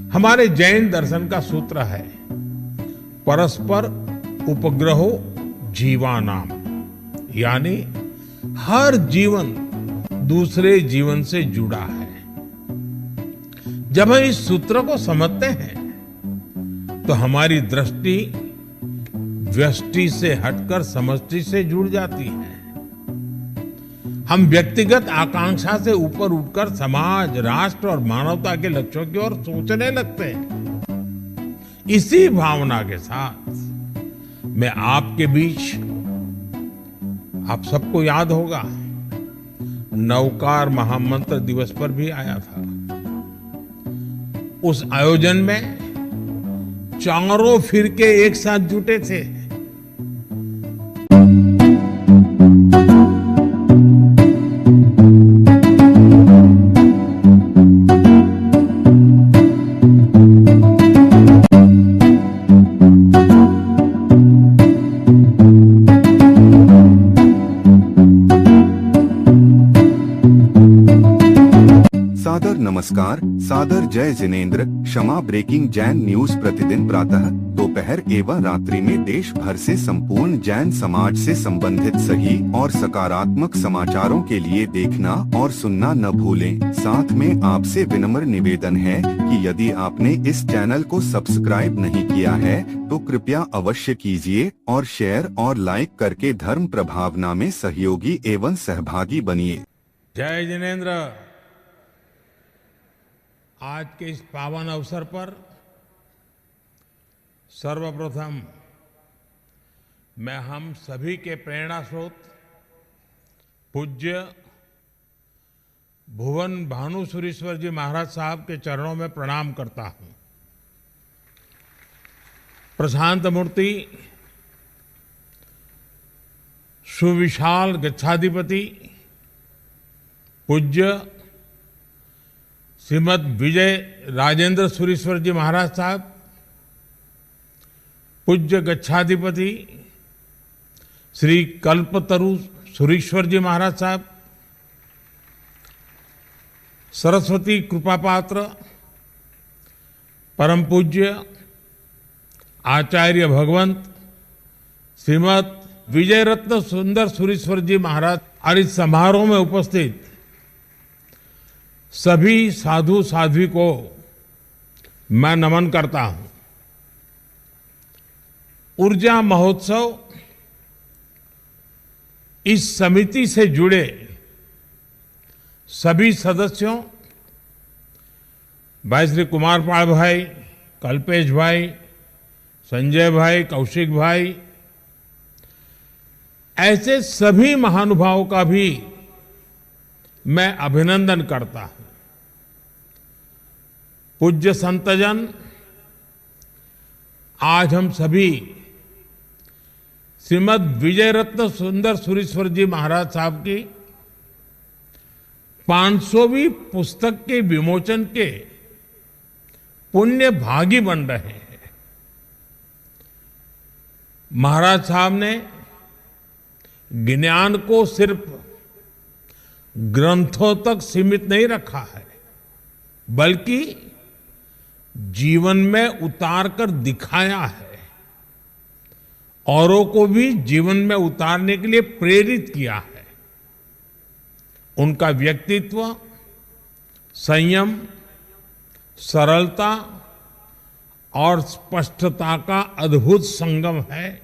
हमारे जैन दर्शन का सूत्र है परस्पर उपग्रहो जीवानाम, यानी हर जीवन दूसरे जीवन से जुड़ा है। जब हम इस सूत्र को समझते हैं तो हमारी दृष्टि व्यष्टि से हटकर समष्टि से जुड़ जाती है। हम व्यक्तिगत आकांक्षा से ऊपर उठकर समाज, राष्ट्र और मानवता के लक्ष्यों की ओर सोचने लगते हैं। इसी भावना के साथ मैं आपके बीच, आप सबको याद होगा, नवकार महामंत्र दिवस पर भी आया था। उस आयोजन में चारों फिरके एक साथ जुटे थे। सादर नमस्कार, सादर जय जिनेंद्र। क्षमा ब्रेकिंग जैन न्यूज प्रतिदिन प्रातः, दोपहर एवं रात्रि में देश भर से संपूर्ण जैन समाज से संबंधित सही और सकारात्मक समाचारों के लिए देखना और सुनना न भूलें। साथ में आपसे विनम्र निवेदन है कि यदि आपने इस चैनल को सब्सक्राइब नहीं किया है तो कृपया अवश्य कीजिए और शेयर और लाइक करके धर्म प्रभावना में सहयोगी एवं सहभागी बनिए। जय जिनेंद्र। आज के इस पावन अवसर पर सर्वप्रथम मैं हम सभी के प्रेरणा स्रोत पूज्य भुवन भानुसुरीश्वर जी महाराज साहब के चरणों में प्रणाम करता हूं। प्रशांत मूर्ति सुविशाल गच्छाधिपति पूज्य श्रीमद विजय राजेंद्र सुरीश्वर जी महाराज साहब, पूज्य गच्छाधिपति श्री कल्पतरु सुरीश्वर जी महाराज साहब, सरस्वती कृपापात्र परम पूज्य आचार्य भगवंत श्रीमद विजय रत्न सुंदर सुरीश्वर जी महाराज और इस समारोह में उपस्थित सभी साधु साध्वी को मैं नमन करता हूं। ऊर्जा महोत्सव इस समिति से जुड़े सभी सदस्यों, भाई श्री कुमार पाल भाई, कल्पेश भाई, संजय भाई, कौशिक भाई, ऐसे सभी महानुभावों का भी मैं अभिनंदन करता हूं। पूज्य संतजन, आज हम सभी श्रीमद विजय रत्न सुंदर सुरीश्वर जी महाराज साहब की 500वीं पुस्तक के विमोचन के पुण्य भागी बन रहे हैं। महाराज साहब ने ज्ञान को सिर्फ ग्रंथों तक सीमित नहीं रखा है, बल्कि जीवन में उतार कर दिखाया है। औरों को भी जीवन में उतारने के लिए प्रेरित किया है। उनका व्यक्तित्व संयम, सरलता और स्पष्टता का अद्भुत संगम है।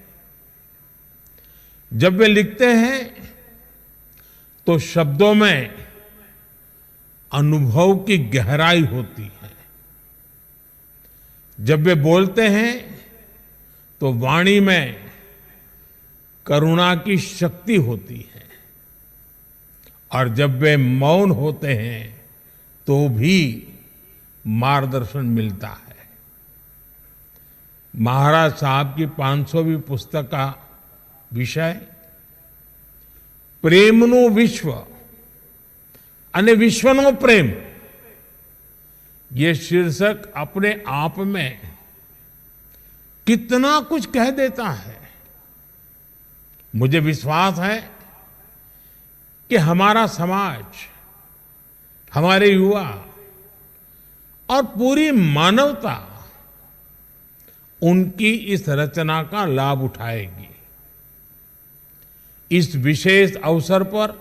जब वे लिखते हैं तो शब्दों में अनुभव की गहराई होती है। जब वे बोलते हैं तो वाणी में करुणा की शक्ति होती है, और जब वे मौन होते हैं तो भी मार्गदर्शन मिलता है। महाराज साहब की 500वीं पुस्तक का विषय प्रेमनु विश्व અને વિશ્વનો प्रेम, ये शीर्षक अपने आप में कितना कुछ कह देता है। मुझे विश्वास है कि हमारा समाज, हमारे युवा और पूरी मानवता उनकी इस रचना का लाभ उठाएगी। इस विशेष अवसर पर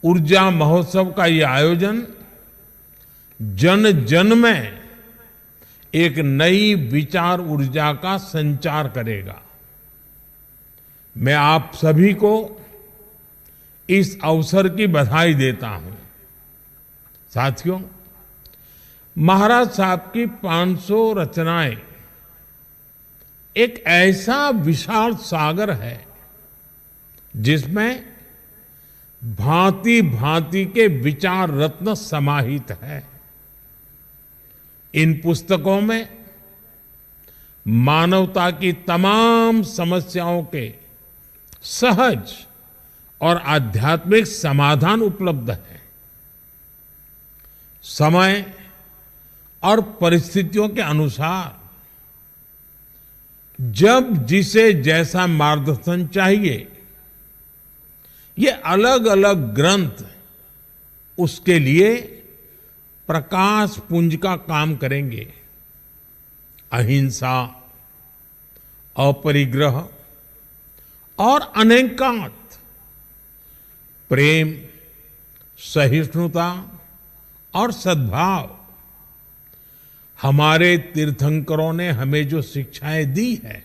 ऊर्जा महोत्सव का ये आयोजन जन जन में एक नई विचार ऊर्जा का संचार करेगा। मैं आप सभी को इस अवसर की बधाई देता हूं। साथियों, महाराज साहब की 500 रचनाएं एक ऐसा विशाल सागर है जिसमें भांति भांति के विचार रत्न समाहित है। इन पुस्तकों में मानवता की तमाम समस्याओं के सहज और आध्यात्मिक समाधान उपलब्ध है। समय और परिस्थितियों के अनुसार जब जिसे जैसा मार्गदर्शन चाहिए, ये अलग अलग ग्रंथ उसके लिए प्रकाश पुंज का काम करेंगे। अहिंसा, अपरिग्रह और अनैकांत, प्रेम, सहिष्णुता और सद्भाव हमारे तीर्थंकरों ने हमें जो शिक्षाएं दी है,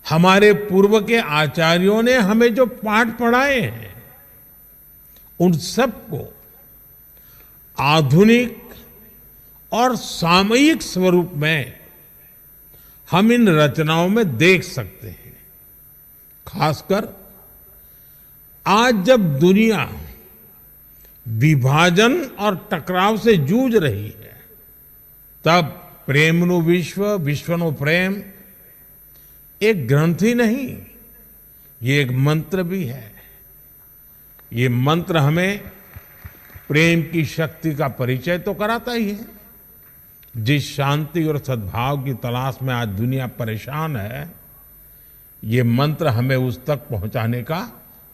हमारे पूर्व के आचार्यों ने हमें जो पाठ पढ़ाए हैं, उन सबको आधुनिक और सामयिक स्वरूप में हम इन रचनाओं में देख सकते हैं। खासकर आज जब दुनिया विभाजन और टकराव से जूझ रही है, तब प्रेमनु विश्व विश्वनु प्रेम एक ग्रंथ ही नहीं, ये एक मंत्र भी है। ये मंत्र हमें प्रेम की शक्ति का परिचय तो कराता ही है। जिस शांति और सद्भाव की तलाश में आज दुनिया परेशान है, ये मंत्र हमें उस तक पहुंचाने का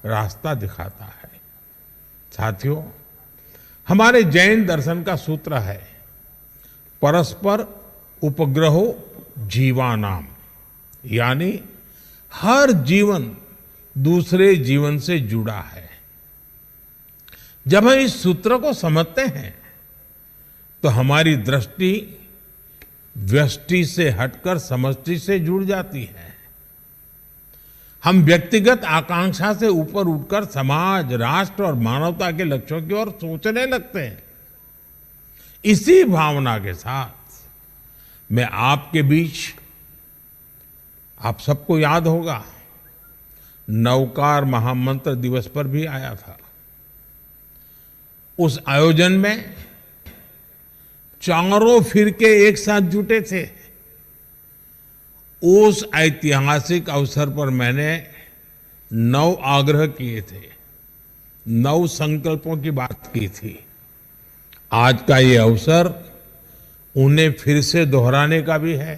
रास्ता दिखाता है। साथियों, हमारे जैन दर्शन का सूत्र है परस्पर उपग्रहो जीवानाम, यानी हर जीवन दूसरे जीवन से जुड़ा है। जब हम इस सूत्र को समझते हैं तो हमारी दृष्टि व्यष्टि से हटकर समष्टि से जुड़ जाती है। हम व्यक्तिगत आकांक्षा से ऊपर उठकर समाज, राष्ट्र और मानवता के लक्ष्यों की ओर सोचने लगते हैं। इसी भावना के साथ मैं आपके बीच, आप सबको याद होगा, नवकार महामंत्र दिवस पर भी आया था। उस आयोजन में चारों फिरके एक साथ जुटे थे। उस ऐतिहासिक अवसर पर मैंने 9 आग्रह किए थे, 9 संकल्पों की बात की थी। आज का ये अवसर उन्हें फिर से दोहराने का भी है।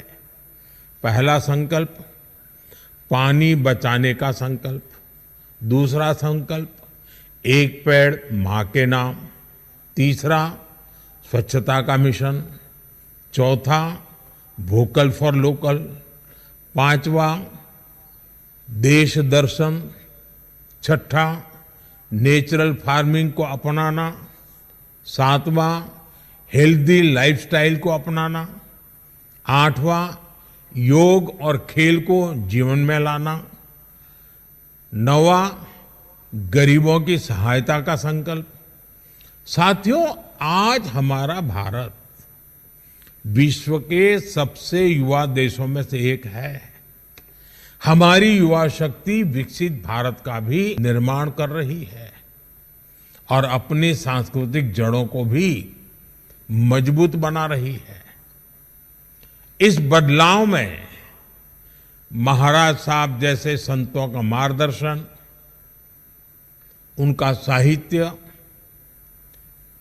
पहला संकल्प, पानी बचाने का संकल्प। दूसरा संकल्प, एक पेड़ मां के नाम। तीसरा, स्वच्छता का मिशन। चौथा, वोकल फॉर लोकल। पांचवा, देश दर्शन। छठा, नेचुरल फार्मिंग को अपनाना। सातवां, हेल्दी लाइफस्टाइल को अपनाना। आठवां, योग और खेल को जीवन में लाना। नौवां, गरीबों की सहायता का संकल्प। साथियों, आज हमारा भारत विश्व के सबसे युवा देशों में से एक है। हमारी युवा शक्ति विकसित भारत का भी निर्माण कर रही है और अपनी सांस्कृतिक जड़ों को भी मजबूत बना रही है। इस बदलाव में महाराज साहब जैसे संतों का मार्गदर्शन, उनका साहित्य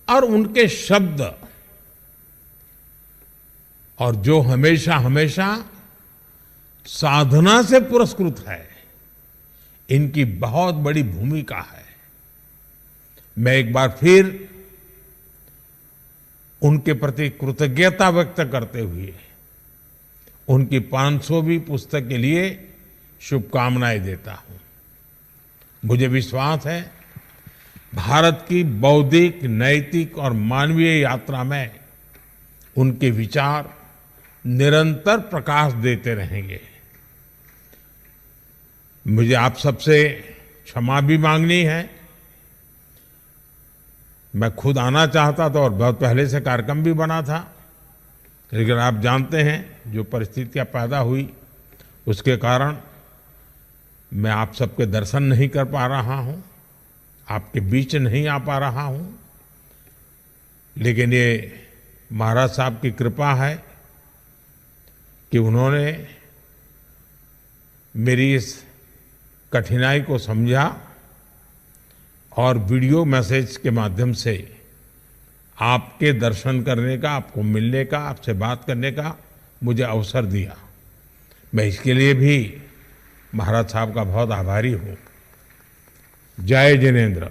और उनके शब्द, और जो हमेशा हमेशा साधना से पुरस्कृत है, इनकी बहुत बड़ी भूमिका है। मैं एक बार फिर उनके प्रति कृतज्ञता व्यक्त करते हुए उनकी 500वीं पुस्तक के लिए शुभकामनाएं देता हूं। मुझे विश्वास है भारत की बौद्धिक, नैतिक और मानवीय यात्रा में उनके विचार निरंतर प्रकाश देते रहेंगे। मुझे आप सबसे क्षमा भी मांगनी है। मैं खुद आना चाहता था और बहुत पहले से कार्यक्रम भी बना था, लेकिन आप जानते हैं जो परिस्थितियां पैदा हुई उसके कारण मैं आप सबके दर्शन नहीं कर पा रहा हूं, आपके बीच नहीं आ पा रहा हूं। लेकिन ये महाराज साहब की कृपा है कि उन्होंने मेरी इस कठिनाई को समझा और वीडियो मैसेज के माध्यम से आपके दर्शन करने का, आपको मिलने का, आपसे बात करने का मुझे अवसर दिया। मैं इसके लिए भी महाराज साहब का बहुत आभारी हूं। जय जिनेन्द्र।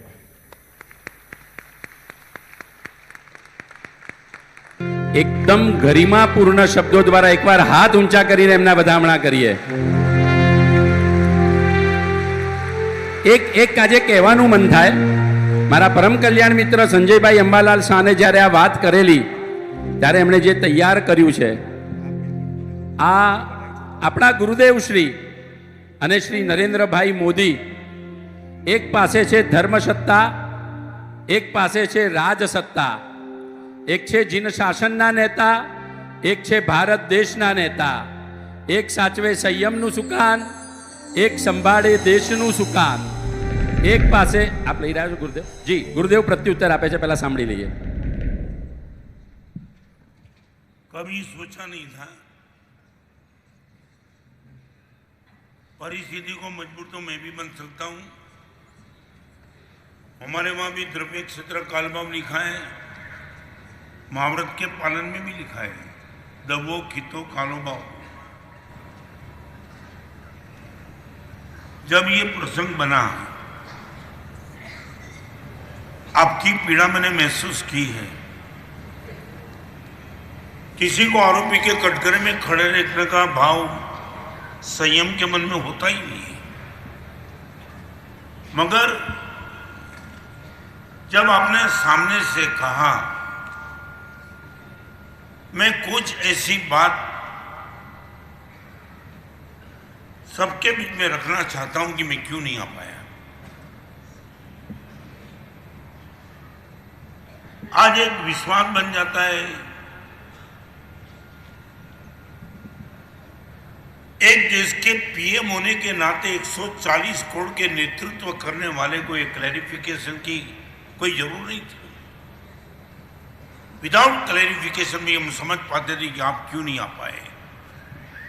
एकदम गरिमापूर्ण शब्दों द्वारा एक बार हाथ ऊंचा કરીને એમના વધામણા કરીએ। એક આજે કહેવાનું મન થાય, મારા પરમ કલ્યાણ મિત્ર સંજયભાઈ અંબાલાલ શાહને જ્યારે આ વાત કરેલી ત્યારે એમણે જે તૈયાર કર્યું છે, આ આપણા ગુરુદેવ શ્રી અને શ્રી નરેન્દ્રભાઈ મોદી એક પાસે છે ધર્મસત્તા, એક પાસે છે રાજસત્તા, એક છે જીન શાસનના નેતા, એક છે ભારત દેશના નેતા, એક સાચવે સંયમનું સુકાન, એક સંભાળે દેશનું સુકાન, એક પાસે આપ લઈ રહ્યા છો ગુરુદેવ જી। ગુરુદેવ પ્રત્યુત્તર આપે છે, પહેલા સાંભળી લઈએ। कभी सोचा नहीं था, परिस्थिति को मजबूर तो मैं भी बन सकता हूं। हमारे वहां भी द्रव्य क्षेत्र कालभाव लिखा है, महाव्रत के पालन में भी लिखा है, दबो खितो कालो भाव। जब ये प्रसंग बना, आपकी पीड़ा मैंने महसूस की है। किसी को आरोपी के कटघरे में खड़े रहने का भाव संयम के मन में होता ही नहीं है, मगर जब आपने सामने से कहा, मैं कुछ ऐसी बात सबके बीच में रखना चाहता हूं कि मैं क्यों नहीं आ पाया। आज एक विश्वास बन जाता है, एक देश के पीएम होने के नाते 140 करोड़ के नेतृत्व करने वाले को एक क्लैरिफिकेशन की कोई जरूरत नहीं थी। विदाउट क्लैरिफिकेशन में हम समझ पाते थे कि आप क्यों नहीं आ पाए।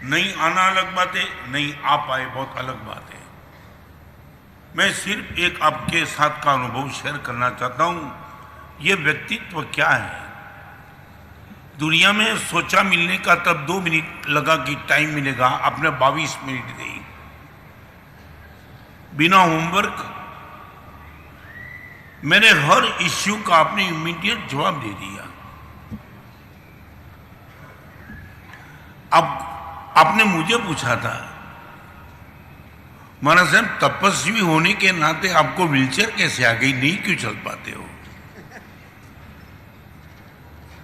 नहीं आना अलग बात है, नहीं आ पाए बहुत अलग बात है। मैं सिर्फ एक आपके साथ का अनुभव शेयर करना चाहता हूं। ये व्यक्तित्व क्या है, दुनिया में सोचा मिलने का तब 2 मिनट लगा कि टाइम मिलेगा, आपने 22 मिनट दी। बिना होमवर्क मैंने हर इश्यू का आपने इमीडिएट जवाब दे दिया। अब आपने मुझे पूछा था, महाराज साहब तपस्वी होने के नाते आपको व्हीलचेयर कैसे आ गई, नहीं क्यों चल पाते हो?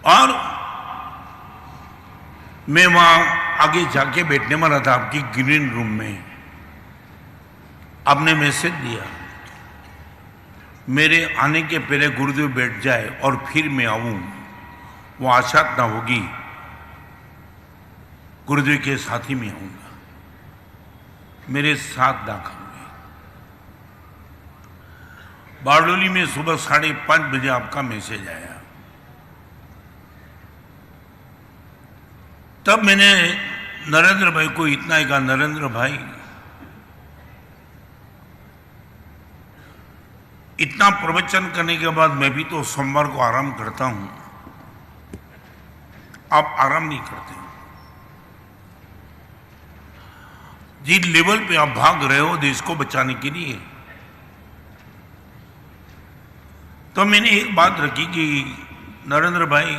और मैं वहां आगे जाके बैठने वाला था आपकी ग्रीन रूम में। आपने मैसेज दिया, मेरे आने के पहले गुरुदेव बैठ जाए और फिर मैं आऊं, वो आशा ना होगी, गुरुदेव के साथ ही मैं आऊंगा। मेरे साथ दाखिल हुए। बारडोली में सुबह 5:30 बजे आपका मैसेज आया। तब मैंने नरेंद्र भाई को इतना ही कहा, नरेंद्र भाई इतना प्रवचन करने के बाद मैं भी तो सोमवार को आराम करता हूं, आप आराम नहीं करते। जिस लेवल पे आप भाग रहे हो देश को बचाने के लिए, तो मैंने एक बात रखी कि नरेंद्र भाई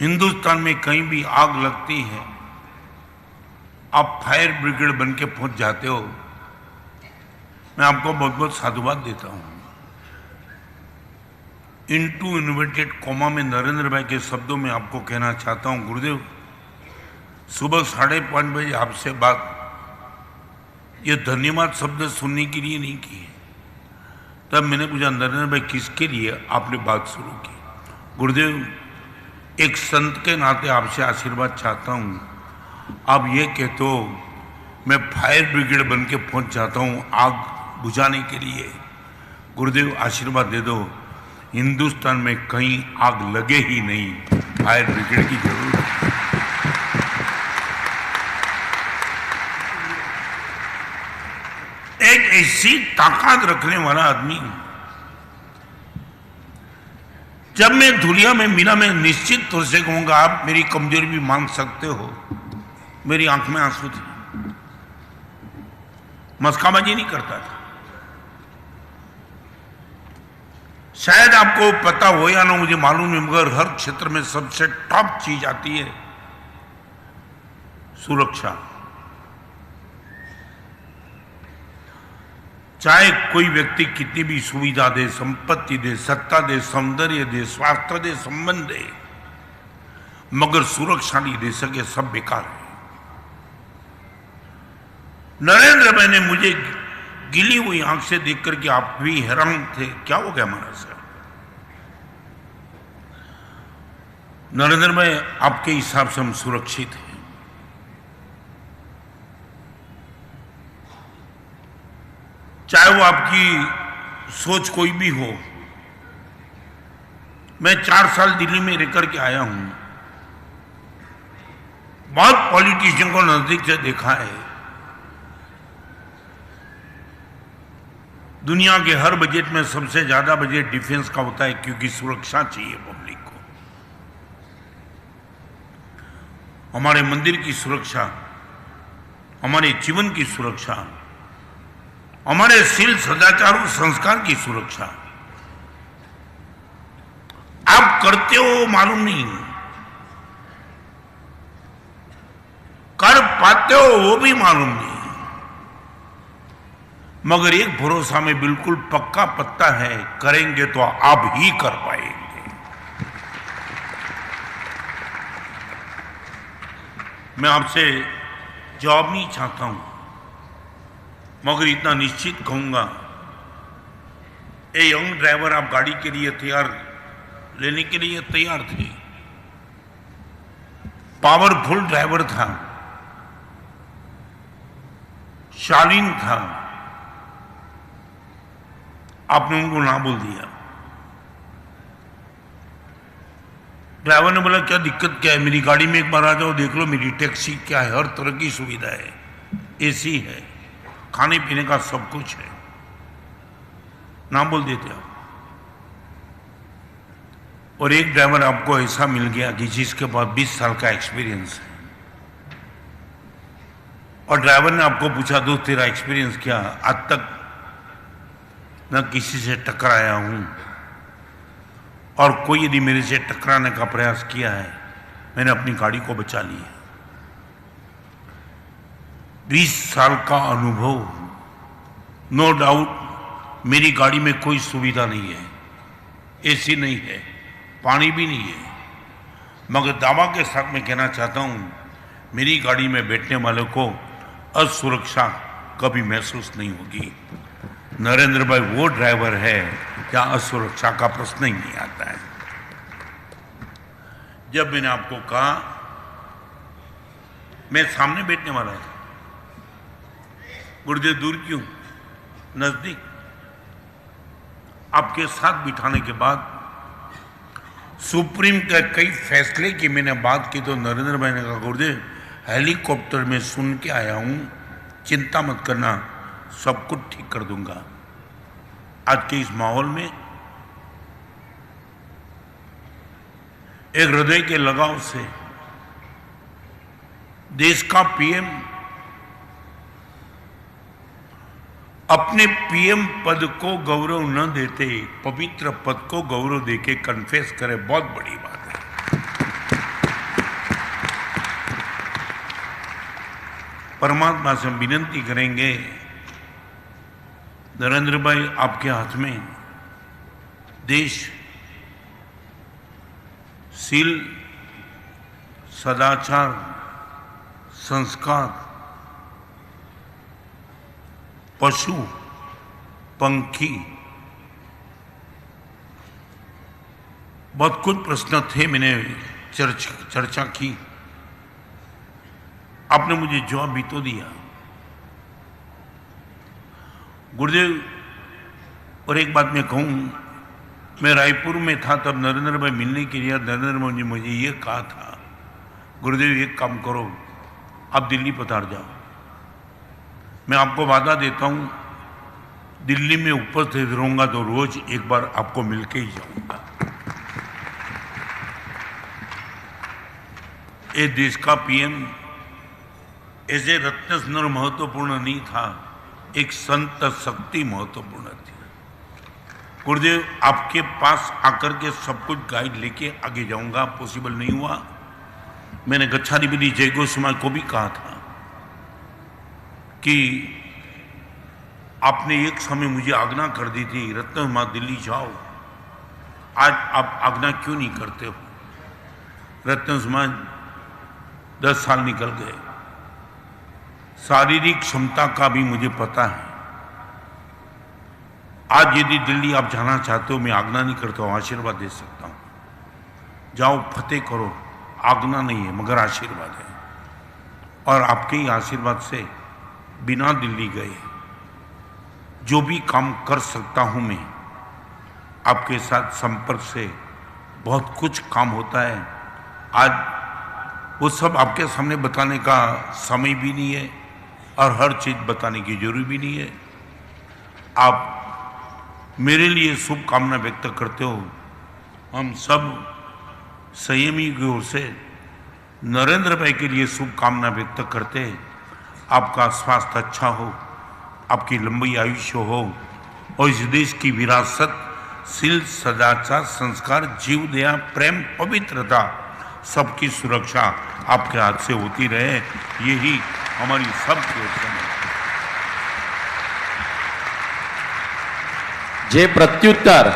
हिंदुस्तान में कहीं भी आग लगती है, आप फायर ब्रिगेड बन के पहुंच जाते हो। मैं आपको बहुत बहुत साधुवाद देता हूं। इनटू इन्वर्टेड कॉमा में नरेंद्र भाई के शब्दों में आपको कहना चाहता हूं, गुरुदेव सुबह 5:30 बजे आपसे बात ये धन्यवाद शब्द सुनने के लिए नहीं की है। तब मैंने पूछा, नरेंद्र भाई किसके लिए आपने बात शुरू की? गुरुदेव एक संत के नाते आपसे आशीर्वाद चाहता हूं। आप ये कहते हो मैं फायर ब्रिगेड बन के पहुंच जाता हूं आग बुझाने के लिए। गुरुदेव आशीर्वाद दे दो, हिंदुस्तान में कहीं आग लगे ही नहीं, फायर ब्रिगेड की जरूरत है। एक ऐसी ताकत रखने वाला आदमी, जब मैं धुलिया में मिला, मैं निश्चित तौर से कहूंगा आप मेरी कमजोरी भी मान सकते हो। मेरी आंख में आंसू थे, मस्काबाजी नहीं करता था। शायद आपको पता हो या ना मुझे मालूम नहीं, मगर हर क्षेत्र में सबसे टॉप चीज आती है सुरक्षा। चाहे कोई व्यक्ति कितनी भी सुविधा दे, संपत्ति दे, सत्ता दे, सौंदर्य दे, स्वास्थ्य दे, संबंध दे, मगर सुरक्षा नहीं दे सके, सब बेकार है। नरेंद्र भाई ने मुझे गिली हुई आंख से देख करके आप भी हैरान थे, क्या हो गया हमारा सर? नरेंद्र भाई आपके हिसाब से हम सुरक्षित हैं। चाहे वो आपकी सोच कोई भी हो। मैं 4 साल दिल्ली में रहकर के आया हूं, बहुत पॉलिटिशियन को नजदीक से देखा है। दुनिया के हर बजट में सबसे ज्यादा बजट डिफेंस का होता है, क्योंकि सुरक्षा चाहिए पब्लिक को। हमारे मंदिर की सुरक्षा, हमारे जीवन की सुरक्षा, हमारे शील सदाचार और संस्कार की सुरक्षा आप करते हो मालूम नहीं, कर पाते हो वो भी मालूम नहीं, मगर एक भरोसा में बिल्कुल पक्का पत्ता है, करेंगे तो आप ही कर पाएंगे। मैं आपसे जवाब नहीं चाहता हूं, मगर इतना निश्चित कहूंगा, ए यंग ड्राइवर आप गाड़ी के लिए लेने के लिए तैयार थे। पावरफुल ड्राइवर था, शालीन था, आपने उनको ना बोल दिया। ड्राइवर ने बोला क्या दिक्कत क्या है, मेरी गाड़ी में एक बार आ जाओ, देख लो मेरी टैक्सी क्या है, हर तरह की सुविधा है, एसी है, खाने पीने का सब कुछ है। ना बोल देते आप। और एक ड्राइवर आपको ऐसा मिल गया कि जिसके पास 20 साल का एक्सपीरियंस है, और ड्राइवर ने आपको पूछा दोस्त तेरा एक्सपीरियंस क्या? आज तक न किसी से टकराया हूं, और कोई यदि मेरे से टकराने का प्रयास किया है, मैंने अपनी गाड़ी को बचा लिया। 20 साल का अनुभव, नो डाउट मेरी गाड़ी में कोई सुविधा नहीं है, एसी नहीं है, पानी भी नहीं है, मगर दावा के साथ मैं कहना चाहता हूं मेरी गाड़ी में बैठने वालों को असुरक्षा कभी महसूस नहीं होगी। नरेंद्र भाई वो ड्राइवर है क्या असुरक्षा का प्रश्न ही नहीं आता है। जब मैंने आपको कहा मैं सामने बैठने वाला था, गुरुदेव दूर क्यों, नजदीक। आपके साथ बिठाने के बाद सुप्रीम के कई फैसले की मैंने बात की, तो नरेंद्र भाई ने कहा गुरुदेव हेलीकॉप्टर में सुन के आया हूं, चिंता मत करना, सब कुछ ठीक कर दूंगा। आज के इस माहौल में एक हृदय के लगाव से देश का पीएम अपने पीएम पद को गौरव न देते पवित्र पद को गौरव देके कन्फेस करे, बहुत बड़ी बात है। परमात्मा से हम विनती करेंगे, नरेंद्र भाई आपके हाथ में देश शील, सदाचार, संस्कार, पशु, पंखी, बहुत कुछ प्रश्न थे, मैंने चर्चा की, आपने मुझे जवाब भी तो दिया गुरुदेव। और एक बात मैं कहूं, मैं रायपुर में था तब नरेंद्र भाई मिलने के लिए नरेंद्र भाई ने मुझे ये कहा था, गुरुदेव एक काम करो, आप दिल्ली पधार जाओ, मैं आपको वादा देता हूं दिल्ली में उपस्थित रहूंगा तो रोज एक बार आपको मिलके ही जाऊंगा। ये देश का पीएम ऐसे रत्न सुंदर महत्वपूर्ण नहीं था, एक संत शक्ति महत्वपूर्ण थी। गुरुदेव आपके पास आकर के सब कुछ गाइड लेके आगे जाऊंगा, पॉसिबल नहीं हुआ। मैंने गच्छाधिपति जय गोस्वामी को भी कहा था कि आपने एक समय मुझे आज्ञा कर दी थी रत्न मां दिल्ली जाओ, आज आप आज्ञा क्यों नहीं करते हो? रत्न समाज 10 साल निकल गए, शारीरिक क्षमता का भी मुझे पता है। आज यदि दिल्ली आप जाना चाहते हो, मैं आज्ञा नहीं करता हूं, आशीर्वाद दे सकता हूं, जाओ फतेह करो, आज्ञा नहीं है मगर आशीर्वाद है। और आपके ही आशीर्वाद से बिना दिल्ली गए जो भी काम कर सकता हूं मैं, आपके साथ संपर्क से बहुत कुछ काम होता है। आज वो सब आपके सामने बताने का समय भी नहीं है और हर चीज बताने की जरूरत भी नहीं है। आप मेरे लिए शुभकामना व्यक्त करते हो, हम सब संयमी की ओर से नरेंद्र भाई के लिए शुभकामना व्यक्त करते हैं। आपका स्वास्थ्य अच्छा हो, आपकी लंबी आयुष्य हो और इस देश की विरासत शील, सदाचार, संस्कार, जीव दया, प्रेम, पवित्रता सबकी सुरक्षा आपके हाथ से होती रहे, यही हमारी सबकी ओर है। जे प्रत्युत्तर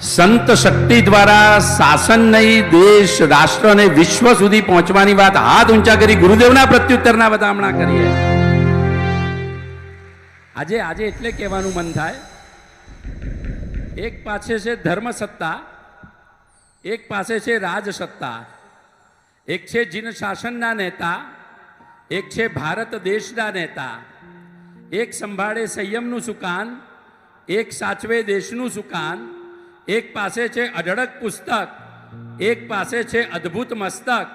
संत शक्ति द्वारा शासन नहीं, देश, राष्ट्र અને વિશ્વ સુધી પહોંચવાની વાત હાથ ઊંચા કરી ગુરુદેવના પ્રત્યુત્તરના વધામણા કરીએ। આજે એટલે કહેવાનું મન થાય, એક પાસે છે ધર્મ સત્તા, એક પાસે છે રાજ સત્તા, એક છે જીન શાસનના નેતા, એક છે ભારત દેશના નેતા, એક સંભાળે સંયમનું સુકાન, એક સાચવે દેશનું સુકાન, એક પાસે છે અઢળક પુસ્તક, એક પાસે છે અદ્ભુત મસ્તક,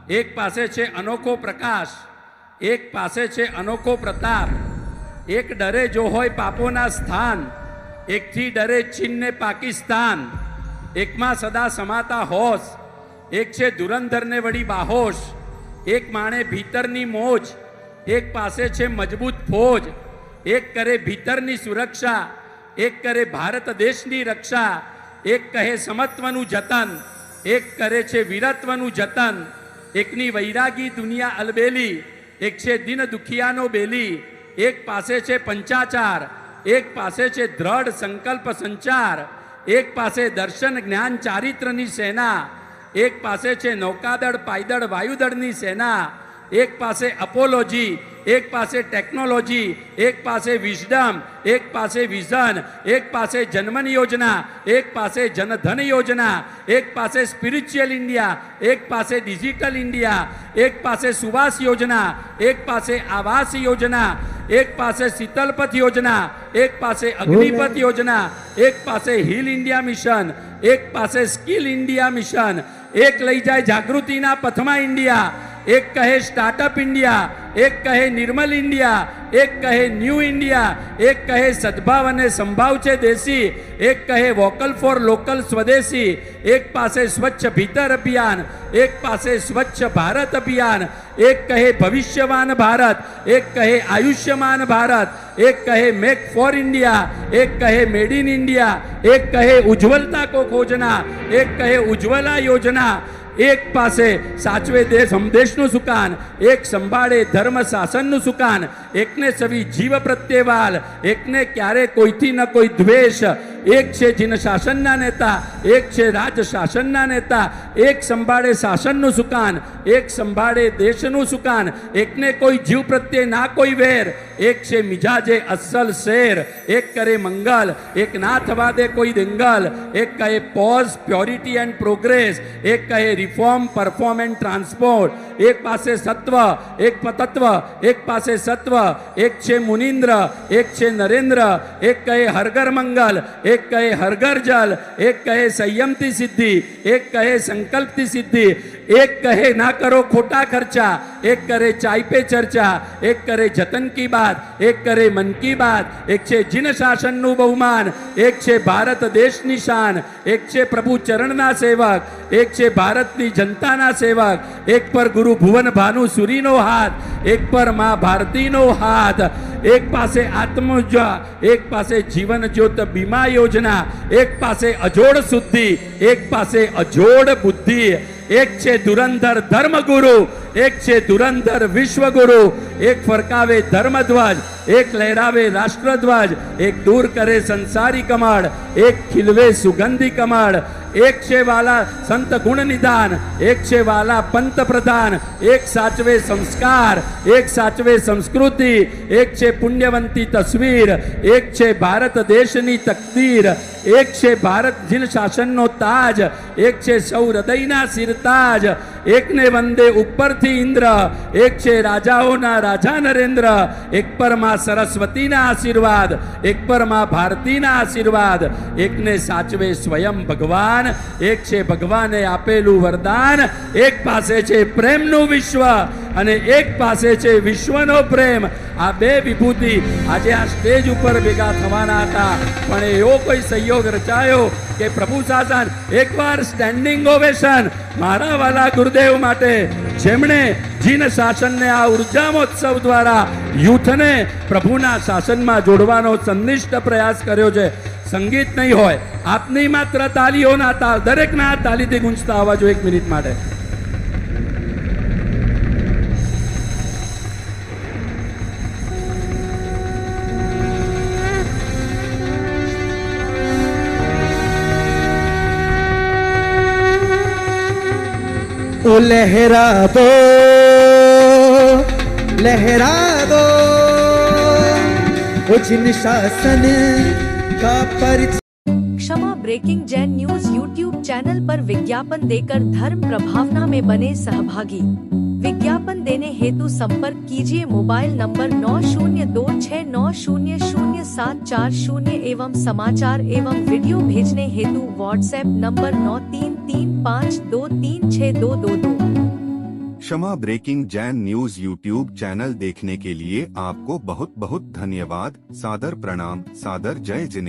એક પાસે છે અનોખો પ્રકાશ, એક પાસે છે અનોખો પ્રતાપ, એક ડરે જો હોય પાપોના સ્થાન, એકથી ડરે ચીન ને પાકિસ્તાન, એકમાં સદા સમાતા હોશ, એક છે ધુરંધરને વળી બાહોશ, એક માણે ભીતરની મોજ, એક પાસે છે મજબૂત ફોજ, એક કરે ભીતરની સુરક્ષા, એક કરે ભારત દેશની રક્ષા, એક કહે સમત્વનું જતન, એક કરે છે વીરત્વનું જતન, એકની વૈરાગી દુનિયા અલબેલી, એક છે દિન દુખિયાનો બેલી, એક પાસે છે પંચાચાર, એક પાસે છે દ્રઢ સંકલ્પ સંચાર, એક પાસે દર્શન જ્ઞાન ચારિત્રની સેના, એક પાસે છે નૌકાદળ પાયદળ વાયુદળની સેના, એક પાસે અપોલોજી, એક પાસે ટેકનોલોજી, એક પાસે વિઝડમ, એક પાસે વિઝન, એક પાસે જન્મન યોજના, એક પાસે જનધન યોજના, એક પાસે સ્પિરિચ્યુઅલ ઇન્ડિયા, એક પાસે ડિજિટલ ઇન્ડિયા, એક પાસે સુવાસ યોજના, એક પાસે આવાસ યોજના, એક પાસે શીતલપથ યોજના, એક પાસે અગ્નિપથ યોજના, એક પાસે હિલ ઇન્ડિયા મિશન, એક પાસે સ્કિલ ઇન્ડિયા મિશન, એક લઈ જાય જાગૃતિના પથમાં ઇન્ડિયા, એક કહે સ્ટાર્ટઅપ ઇન્ડિયા, એક કહે નિર્મલ ઇન્ડિયા, એક કહે ન્યૂ ઇન્ડિયા, એક કહે સદભાવ અને સંભાવ છે દેશી, એક કહે વોકલ ફોર લોકલ સ્વદેશી, એક પાસે સ્વચ્છ ભીતર અભિયાન, એક પાસે સ્વચ્છ ભારત અભિયાન, એક કહે ભવિષ્યવાન ભારત, એક કહે આયુષ્યમાન ભારત, એક કહે મેક ફોર ઇન્ડિયા, એક કહે મેડ ઇન ઇન્ડિયા, એક કહે ઉજ્જવલતા કો खोजना, एक कहे उज्ज्वला योजना, એક પાસે સાચવે દેશ દેશનું સુકાન, એક સંભાળે ધર્મ શાસનનું સુકાન, એકને સવી જીવ પ્રત્યે વાલ, એકને ક્યારે કોઈથી ન કોઈ દ્વેષ, એક છે જીન શાસનના નેતા, એક છે રાજ શાસનના નેતા, એક સંભાળે શાસનનું સુકાન, એક સંભાળે દેશનું સુકાન, એકને કોઈ જીવ પ્રત્યે ના કોઈ વેર, એક છે મિજાજે અસલ શેર, એક કરે મંગલ, એક ના થવા દે કોઈ દંગલ, એક કહે પોઝ પ્યોરિટી એન્ડ પ્રોગ્રેસ, એક કહે રિફોર્મ પરફોર્મ એન્ડ ટ્રાન્સપોર્ટ, એક પાસે સત્વ, એક તત્વ, એક પાસે સત્વ, એક છે મુનિન્દ્ર, એક છે નરેન્દ્ર, એક કહે હરઘર મંગલ, એક કહે હરઘર જલ, એક કહે સંયમથી સિદ્ધિ, એક કહે સંકલ્પથી સિદ્ધિ, એક કહે ના કરો ખોટા ખર્ચા, એક કરે ચાય पे ચર્ચા, એક કરે જતન કી બાત, એક કરે મન કી બાત, એક છે જીન શાસનનું બહુમાન, એક છે ભારત દેશની શાન, એક છે પ્રભુ ચરણના સેવક, એક છે ભારતની જનતાના સેવક, એક પર ગુરુ ભુવન ભાનુ સુરીનો હાથ, એક પર માં ભારતીનો હાથ, એક પાસે આત્મજા, એક પાસે જીવન જ્યોત બીમા યોજના, એક પાસે અજોડ શુદ્ધિ, એક પાસે અજોડ બુદ્ધિ, એક છે ધુરંધર ધર્મગુરુ, એક છે ધુરંધર વિશ્વગુરુ, એક ફરકાવે ધર્મધ્વજ, એક લહેરાવે રાષ્ટ્રધ્વજ, એક દૂર કરે સંસારી કમળ, એક ખીલવે સુગંધી કમળ, એક છે વાલા સંત ગુણ નિદાન, એક છે વાલા પંત પ્રધાન, એક સાચવે સંસ્કાર, એક સાચવે સંસ્કૃતિ, એક છે પુણ્યવંતી તસવીર, એક છે ભારત દેશની તકદીર, એક છે ભારત જીન શાસનનો તાજ, એક છે સૌ હૃદયના સિરતાજ, એકને વંદે ઉપરથી ઇન્દ્ર, એક છે રાજાઓના રાજા નરેન્દ્ર, એક પર માં સરસ્વતીના આશીર્વાદ, એક પર માં ભારતીના આશીર્વાદ, એકને સાચવે સ્વયં ભગવાન, એક છે ભગવાને આપેલું વરદાન, એક પાસે છે પ્રેમનું વિશ્વ અને એક પાસે છે વિશ્વનો પ્રેમ. આ બે વિભૂતિ આજે આ સ્ટેજ ઉપર ભેગા થવાના હતા, પણ એવો કોઈ સંયોગ રચાયો કે પ્રભુ શાસન એકવાર સ્ટેન્ડિંગ ઓવેશન મારા વાલા ગુરુદેવ માટે, જેમણે જીન શાસનને આ ઉર્જા મહોત્સવ દ્વારા યુથને પ્રભુના શાસનમાં જોડવાનો સંનિષ્ઠ પ્રયાસ કર્યો છે. સંગીત નહીં હોય, આપની માત્ર તાલીઓના તાલ, દરેકના તાલીથી ગુંજતા આવવા જોઈએ. એક મિનિટ માટે ओ लहरा दो ओ जिन शासन का परिचय। Kshama breaking Jain news YouTube channel पर विज्ञापन देकर धर्म प्रभावना में बने सहभागी। विज्ञापन देने हेतु संपर्क कीजिए मोबाइल नंबर 9026900740 एवं समाचार एवं वीडियो भेजने हेतु WhatsApp number 9335236222। Kshama breaking Jain news YouTube channel देखने के लिए आपको बहुत बहुत धन्यवाद। सादर प्रणाम, सादर जय जिनेंद्र।